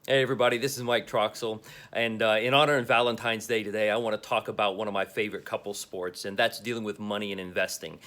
Hey everybody, this is Mike Troxel, and in honor of Valentine's Day today, I want to talk about one of my favorite couple sports, and that's dealing with money and investing.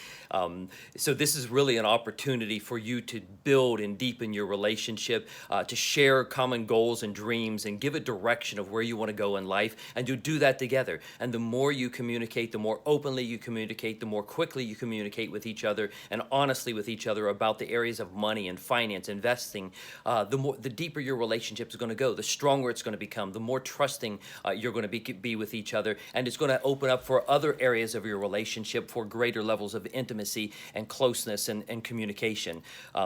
So this is really an opportunity for you to build and deepen your relationship, to share common goals and dreams, and give a direction of where you want to go in life, and to do that together. And the more you communicate, the more openly you communicate, the more quickly you communicate with each other, and honestly with each other about the areas of money and finance, investing, the deeper your relationship is going to go, the stronger it's going to become, the more trusting you're going to be with each other, and it's going to open up for other areas of your relationship for greater levels of intimacy and closeness and communication.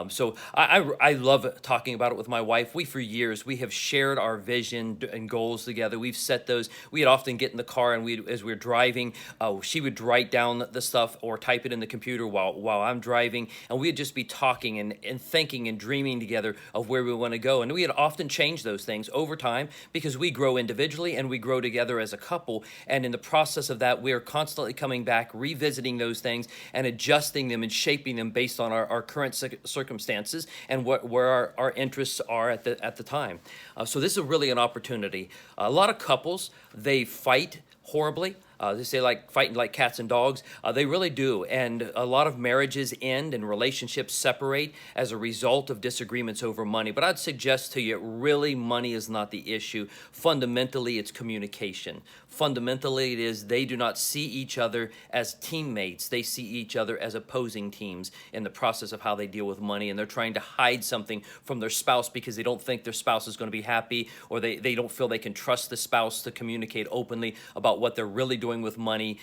So I love talking about it with my wife. For years, we have shared our vision and goals together. We've set those. We'd often get in the car and as we're driving, she would write down the stuff or type it in the computer while I'm driving, and we'd just be talking and thinking and dreaming together of where we want to go. And we had often changed those things over time because we grow individually and we grow together as a couple. And in the process of that, we are constantly coming back, revisiting those things and adjusting them and shaping them based on our current circumstances and where our interests are at the time. So this is really an opportunity. A lot of couples, they fight horribly. They say like fighting like cats and dogs. They really do. And a lot of marriages end and relationships separate as a result of disagreements over money. But I'd suggest to you, really, money is not the issue. Fundamentally, it's communication. Fundamentally, it is they do not see each other as teammates. They see each other as opposing teams in the process of how they deal with money. And they're trying to hide something from their spouse because they don't think their spouse is going to be happy, or they don't feel they can trust the spouse to communicate openly about what they're really doing with money.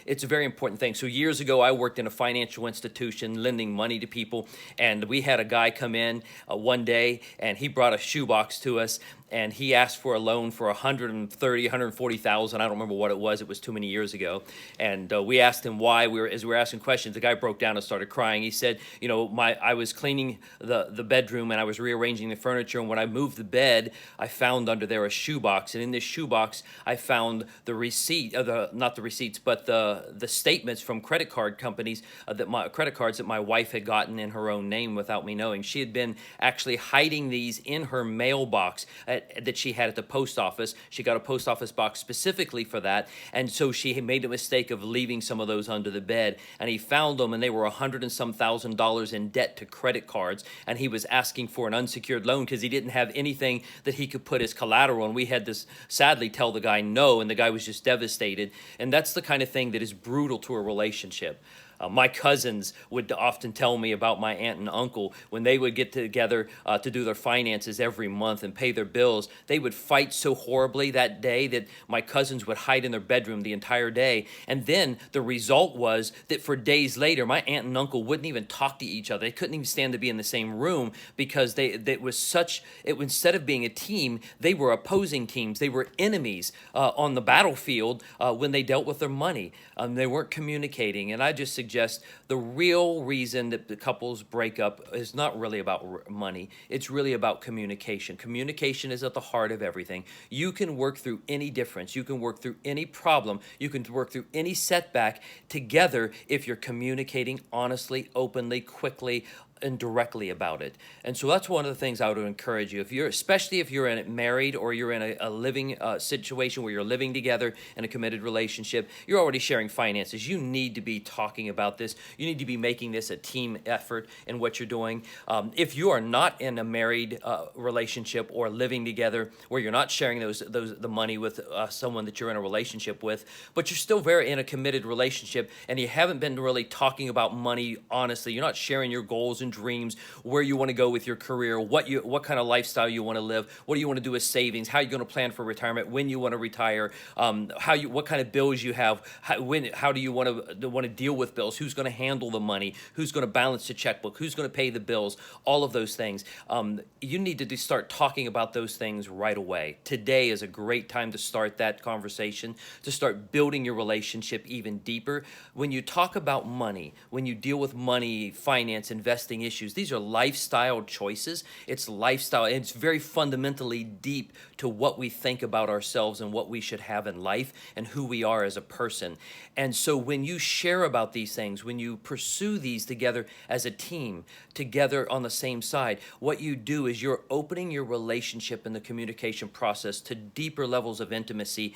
It's a very important thing. So years ago, I worked in a financial institution lending money to people, and we had a guy come in one day, and he brought a shoebox to us, and he asked for a loan for 130, 140,000. I don't remember what it was. It was too many years ago. And we asked him why. As we were asking questions, the guy broke down and started crying. He said, I was cleaning the bedroom and I was rearranging the furniture. And when I moved the bed, I found under there a shoebox. And in this shoebox, I found the receipt, not the receipts, but the statements from credit card companies, credit cards that my wife had gotten in her own name without me knowing. She had been actually hiding these in her mailbox that she had at the post office. She got a post office box specifically for that, and so she had made a mistake of leaving some of those under the bed, and he found them, and they were $100,000 in debt to credit cards, and he was asking for an unsecured loan because he didn't have anything that he could put as collateral, and we had to sadly tell the guy no, and the guy was just devastated. And that's the kind of thing that is brutal to a relationship. My cousins would often tell me about my aunt and uncle when they would get together to do their finances every month and pay their bills. They would fight so horribly that day that my cousins would hide in their bedroom the entire day. And then the result was that for days later, my aunt and uncle wouldn't even talk to each other. They couldn't even stand to be in the same room because instead of being a team, they were opposing teams. They were enemies on the battlefield when they dealt with their money. They weren't communicating. And I just suggest the real reason that the couples break up is not really about money. It's really about communication. Communication is at the heart of everything. You can work through any difference. You can work through any problem. You can work through any setback together if you're communicating honestly, openly, quickly, and directly about it. And so that's one of the things I would encourage you, especially if you're married or you're in a living situation where you're living together in a committed relationship, you're already sharing finances. You need to be talking about this. You need to be making this a team effort in what you're doing. If you are not in a married relationship or living together where you're not sharing the money with someone that you're in a relationship with, but you're still very in a committed relationship and you haven't been really talking about money honestly, you're not sharing your goals and dreams, where you want to go with your career, what kind of lifestyle you want to live, what do you want to do with savings, how are you going to plan for retirement, when you want to retire, what kind of bills you have, how do you want to deal with bills, who's going to handle the money, who's going to balance the checkbook, who's going to pay the bills, all of those things. You need to start talking about those things right away. Today is a great time to start that conversation, to start building your relationship even deeper. When you talk about money, when you deal with money, finance, investing, parenting issues. These are lifestyle choices. It's lifestyle, and it's very fundamentally deep to what we think about ourselves and what we should have in life and who we are as a person. And so when you share about these things, when you pursue these together as a team, together on the same side, what you do is you're opening your relationship and the communication process to deeper levels of intimacy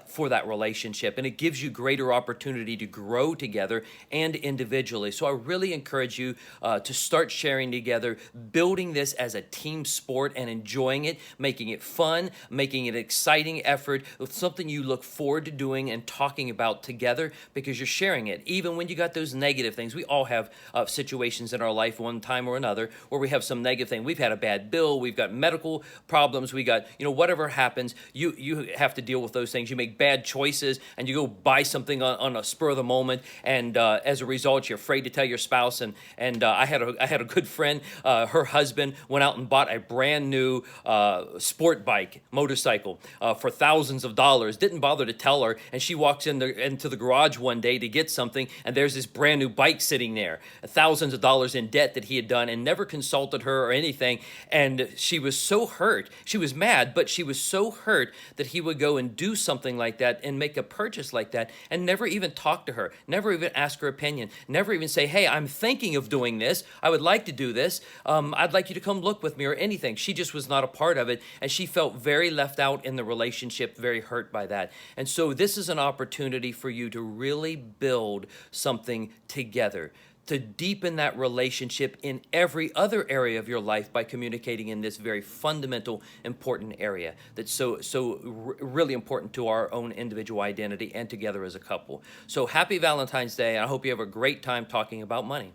for that relationship. And it gives you greater opportunity to grow together and individually. So I really encourage you to start sharing together, building this as a team sport and enjoying it, making it fun, making it an exciting effort, something you look forward to doing and talking about together because you're sharing it. Even when you got those negative things, we all have situations in our life one time or another where we have some negative thing. We've had a bad bill, we've got medical problems, we got, whatever happens, you have to deal with those things. You make bad choices and you go buy something on a spur of the moment, and as a result, you're afraid to tell your spouse. And I had a good friend, her husband went out and bought a brand new sport bike, motorcycle, for thousands of dollars, didn't bother to tell her, and she walks into the garage one day to get something, and there's this brand new bike sitting there, thousands of dollars in debt that he had done, and never consulted her or anything. And she was so hurt. She was mad, but she was so hurt that he would go and do something like that and make a purchase like that and never even talk to her, never even ask her opinion, never even say, hey, I'm thinking of doing this. I would like to do this. I'd like you to come look with me or anything. She just was not a part of it, and she felt very left out in the relationship, very hurt by that. And so this is an opportunity for you to really build something together, to deepen that relationship in every other area of your life by communicating in this very fundamental, important area that's so really important to our own individual identity and together as a couple. So happy Valentine's Day. I hope you have a great time talking about money.